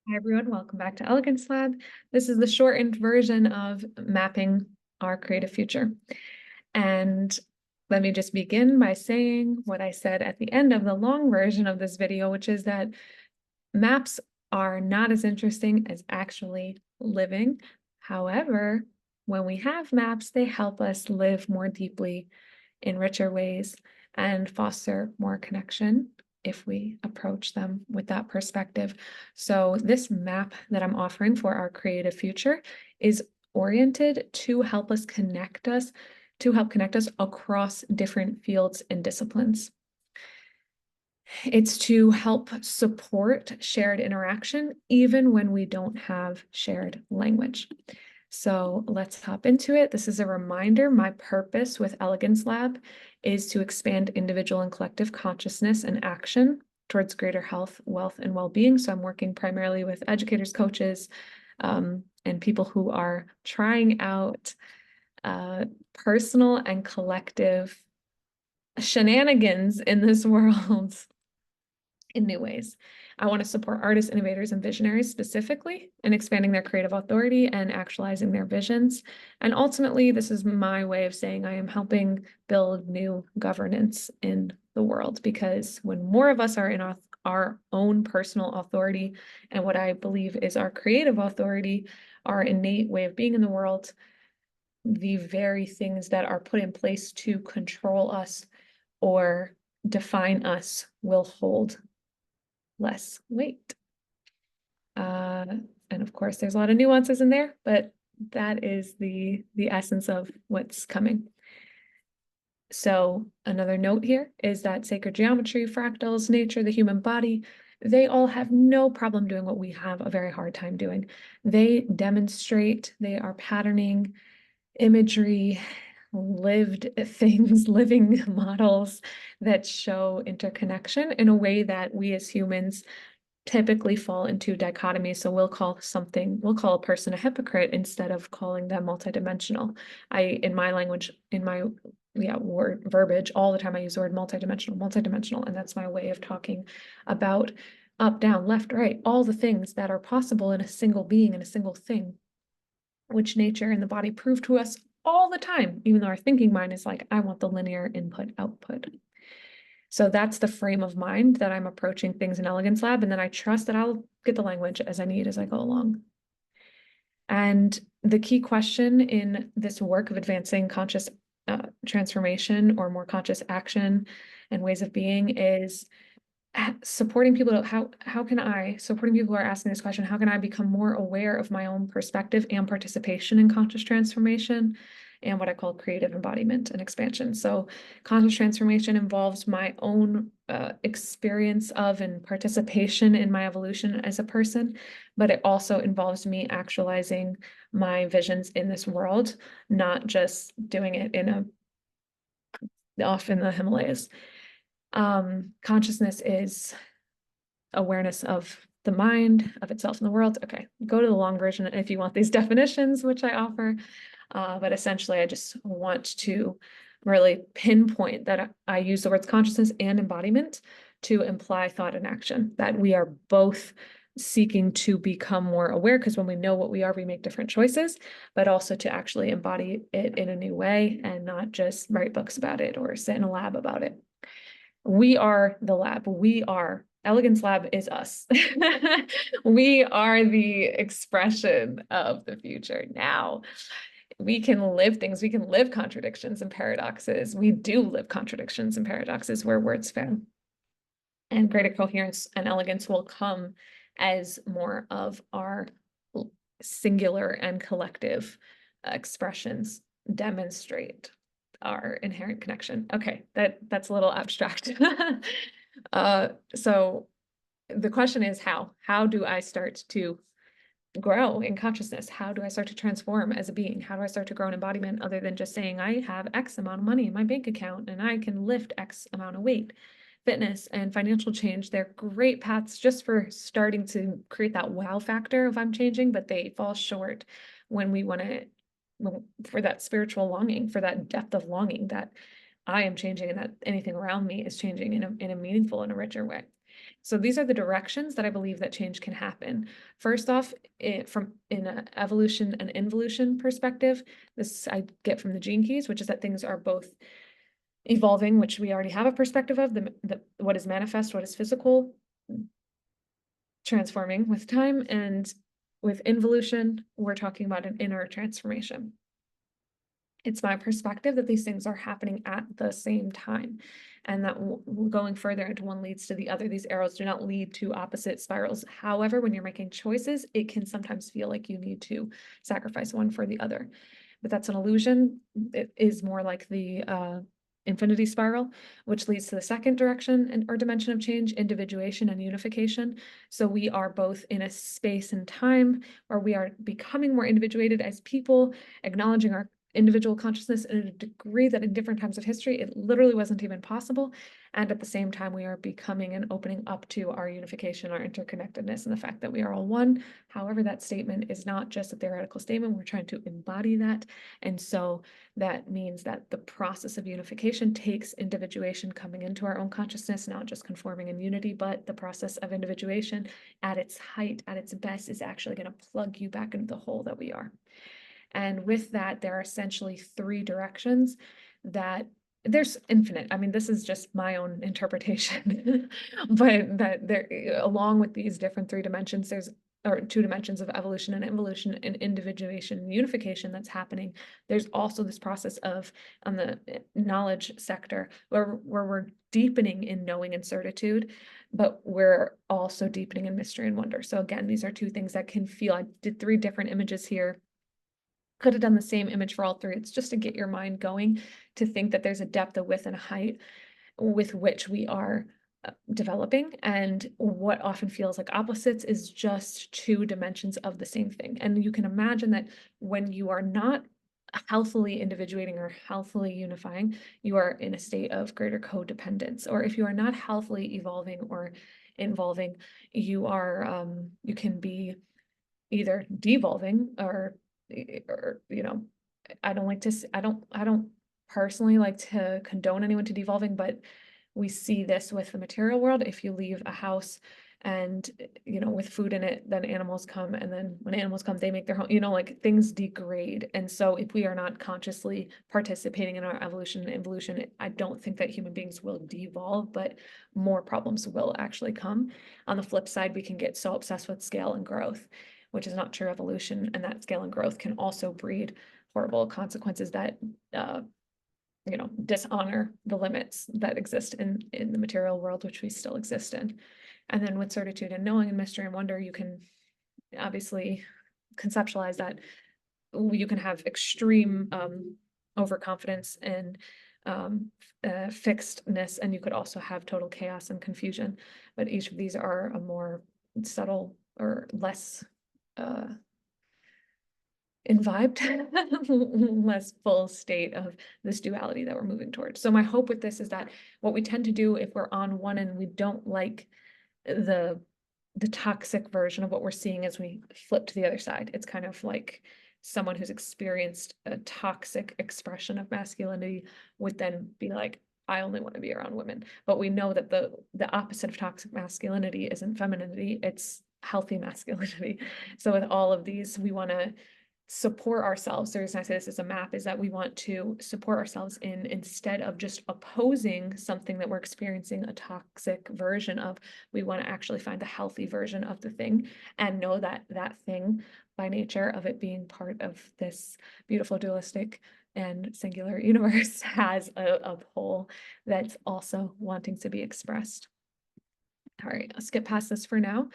Hi everyone, welcome back to Elegance Lab. This is the shortened version of mapping our creative future. And let me just begin by saying what I said at the end of the long version of this video, which is that maps are not as interesting as actually living. However, when we have maps, they help us live more deeply in richer ways and foster more connection if we approach them with that perspective. So this map that I'm offering for our creative future is oriented to help connect us across different fields and disciplines. It's to help support shared interaction even when we don't have shared language. So let's hop into it. This is a reminder. My purpose with Elegance Lab is to expand individual and collective consciousness and action towards greater health, wealth, and well-being. So I'm working primarily with educators, coaches, and people who are trying out personal and collective shenanigans in this world in new ways. I want to support artists, innovators, and visionaries specifically in expanding their creative authority and actualizing their visions. And ultimately, this is my way of saying I am helping build new governance in the world, because when more of us are in our own personal authority and what I believe is our creative authority, our innate way of being in the world, the very things that are put in place to control us or define us will hold less weight. And of course, there's a lot of nuances in there, but that is the essence of what's coming. So another note here is that sacred geometry, fractals, nature, the human body, they all have no problem doing what we have a very hard time doing. They demonstrate, they are patterning, imagery, lived things, living models that show interconnection in a way that we as humans typically fall into dichotomies. So we'll call a person a hypocrite instead of calling them multidimensional. In my language, in my verbiage, all the time I use the word multidimensional, and that's my way of talking about up, down, left, right, all the things that are possible in a single being, in a single thing, which nature and the body prove to us all the time, even though our thinking mind is like, I want the linear input output. So that's the frame of mind that I'm approaching things in Elegance Lab, and then I trust that I'll get the language as I need as I go along. And the key question in this work of advancing conscious transformation or more conscious action and ways of being is supporting people supporting people who are asking this question, how can I become more aware of my own perspective and participation in conscious transformation and what I call creative embodiment and expansion. So conscious transformation involves my own experience of and participation in my evolution as a person, but it also involves me actualizing my visions in this world, not just doing it off in the Himalayas. Consciousness is awareness of the mind, of itself in the world. Okay, go to the long version if you want these definitions, which I offer. But essentially, I just want to really pinpoint that I use the words consciousness and embodiment to imply thought and action, that we are both seeking to become more aware, because when we know what we are, we make different choices, but also to actually embody it in a new way and not just write books about it or sit in a lab about it. We are the lab. Elegance Lab is us. We are the expression of the future now. We can live things. We can live contradictions and paradoxes. We do live contradictions and paradoxes where words fail. And greater coherence and elegance will come as more of our singular and collective expressions demonstrate our inherent connection. Okay, that's a little abstract. So the question is how? How do I start to grow in consciousness? How do I start to transform as a being? How do I start to grow in embodiment other than just saying I have X amount of money in my bank account and I can lift X amount of weight? Fitness and financial change, they're great paths just for starting to create that wow factor of I'm changing, but they fall short when we want to, for that spiritual longing, for that depth of longing that I am changing and that anything around me is changing in a meaningful and a richer way. So these are the directions that I believe that change can happen. First off, from in an evolution and involution perspective, this I get from the gene keys, which is that things are both evolving, which we already have a perspective of, the what is manifest, what is physical, transforming with time, and with involution, we're talking about an inner transformation. It's my perspective that these things are happening at the same time, and that going further into one leads to the other. These arrows do not lead to opposite spirals. However, when you're making choices, it can sometimes feel like you need to sacrifice one for the other. But that's an illusion. It is more like the infinity spiral, which leads to the second direction and or dimension of change, individuation and unification. So we are both in a space and time where we are becoming more individuated as people, acknowledging our individual consciousness in a degree that in different times of history, it literally wasn't even possible. And at the same time, we are becoming and opening up to our unification, our interconnectedness, and the fact that we are all one. However, that statement is not just a theoretical statement. We're trying to embody that. And so that means that the process of unification takes individuation coming into our own consciousness, not just conforming in unity, but the process of individuation at its height, at its best, is actually going to plug you back into the whole that we are. And with that, there are essentially three directions that there's infinite. I mean, this is just my own interpretation, but that there, along with these different three dimensions, there's or two dimensions of evolution and involution and individuation and unification that's happening. There's also this process of, on the knowledge sector, where we're deepening in knowing and certitude, but we're also deepening in mystery and wonder. So again, these are two things that can feel, I did three different images here. Could have done the same image for all three. It's just to get your mind going, to think that there's a depth, a width, and a height with which we are developing. And what often feels like opposites is just two dimensions of the same thing. And you can imagine that when you are not healthily individuating or healthily unifying, you are in a state of greater codependence. Or if you are not healthily evolving or involving, you are you can be either devolving or you know, I don't like to I don't personally like to condone anyone to devolving, but we see this with the material world. If you leave a house and you know, with food in it, then animals come, and then when animals come, they make their home, you know, like things degrade. And so if we are not consciously participating in our evolution and involution, I don't think that human beings will devolve, but more problems will actually come. On the flip side, we can get so obsessed with scale and growth, which is not true evolution, and that scale and growth can also breed horrible consequences that you know, dishonor the limits that exist in the material world, which we still exist in. And then with certitude and knowing and mystery and wonder, you can obviously conceptualize that you can have extreme overconfidence and fixedness, and you could also have total chaos and confusion. But each of these are a more subtle or less imbibed, less full state of this duality that we're moving towards. So my hope with this is that what we tend to do if we're on one and we don't like the toxic version of what we're seeing as we flip to the other side, it's kind of like someone who's experienced a toxic expression of masculinity would then be like, I only want to be around women. But we know that the opposite of toxic masculinity isn't femininity, it's healthy masculinity. So with all of these, we want to support ourselves. The reason I say this is a map is that we want to support ourselves in, instead of just opposing something that we're experiencing a toxic version of, we want to actually find the healthy version of the thing and know that that thing, by nature of it being part of this beautiful dualistic and singular universe, has a whole that's also wanting to be expressed. All right, I'll skip past this for now.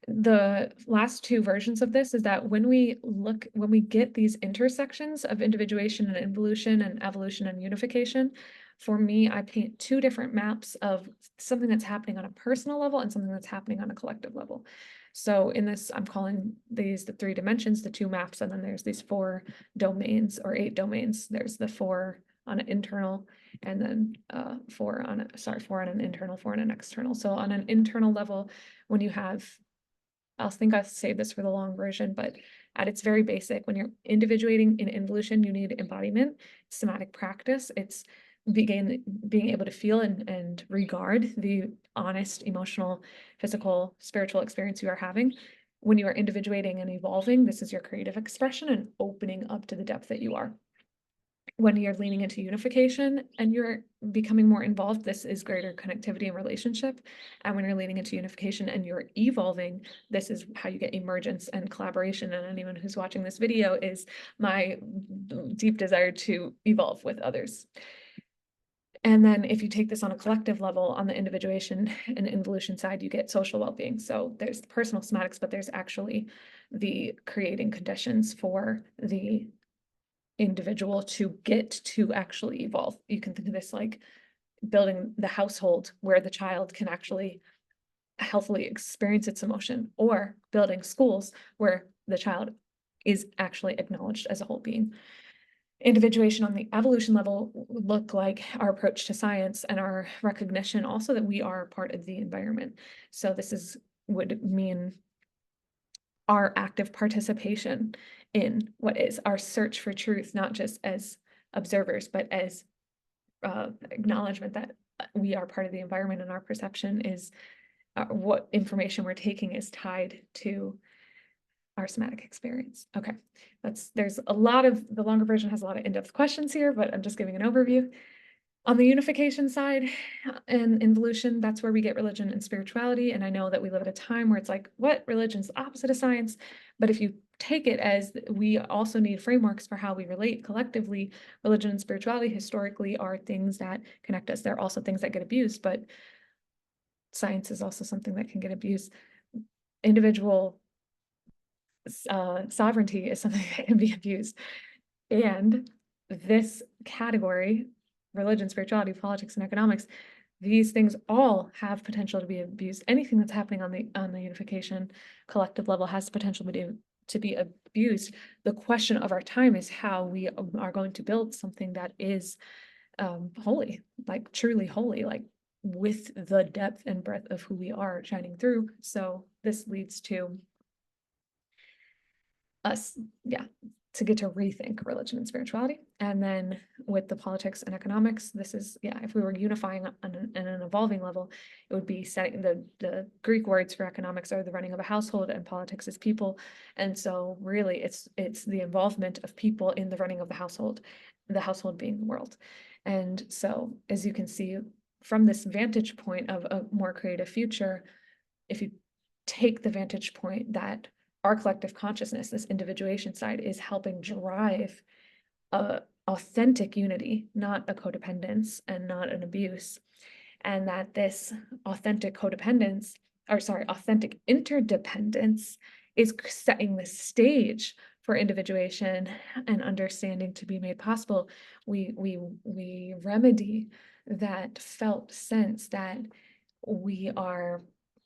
The last two versions of this is that when we get these intersections of individuation and involution and evolution and unification, for me, I paint two different maps of something that's happening on a personal level and something that's happening on a collective level. So in this, I'm calling these the three dimensions, the two maps, and then there's these 4 domains or 8 domains. There's the 4 on an internal, and then 4 on an internal, 4 on an external. So on an internal level, when you have, I'll save this for the long version, but at its very basic, when you're individuating in involution, you need embodiment, somatic practice. It's being able to feel and regard the honest, emotional, physical, spiritual experience you are having. When you are individuating and evolving, this is your creative expression and opening up to the depth that you are. When you're leaning into unification and you're becoming more involved, this is greater connectivity and relationship. And when you're leaning into unification and you're evolving, this is how you get emergence and collaboration. And anyone who's watching this video is my deep desire to evolve with others. And then if you take this on a collective level, on the individuation and involution side, you get social well-being. So there's the personal somatics, but there's actually the creating conditions for the individual to get to actually evolve. You can think of this like building the household where the child can actually healthily experience its emotion, or building schools where the child is actually acknowledged as a whole being. Individuation on the evolution level look like our approach to science and our recognition also that we are part of the environment. So this would mean our active participation in what is our search for truth, not just as observers, but as acknowledgement that we are part of the environment, and our perception is what information we're taking is tied to our somatic experience. Okay, there's a lot of, the longer version has a lot of in-depth questions here, but I'm just giving an overview. On the unification side and involution, that's where we get religion and spirituality. And I know that we live at a time where it's like, what? Religion's the opposite of science. But if you take it as we also need frameworks for how we relate collectively, religion and spirituality historically are things that connect us. They're also things that get abused, but science is also something that can get abused. Individual sovereignty is something that can be abused. And this category, religion, spirituality, politics, and economics, these things all have potential to be abused. Anything that's happening on the unification collective level has the potential to be abused. The question of our time is how we are going to build something that is holy, like truly holy, like with the depth and breadth of who we are shining through. So this leads to us, to get to rethink religion and spirituality. And then with the politics and economics, this is, if we were unifying on an evolving level, it would be setting the Greek words for economics are the running of a household, and politics is people. And so really it's the involvement of people in the running of the household being the world. And so as you can see from this vantage point of a more creative future, if you take the vantage point that our collective consciousness, this individuation side, is helping drive a authentic unity, not a codependence and not an abuse. And that this authentic interdependence is setting the stage for individuation and understanding to be made possible. We remedy that felt sense that we are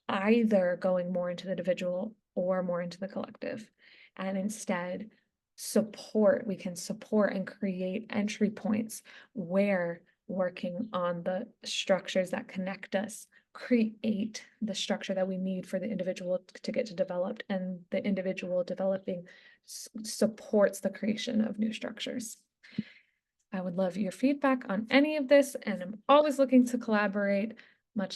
either going more into the individual or more into the collective, and instead we can support and create entry points where working on the structures that connect us create the structure that we need for the individual to get to developed, and the individual developing supports the creation of new structures. I would love your feedback on any of this, and I'm always looking to collaborate.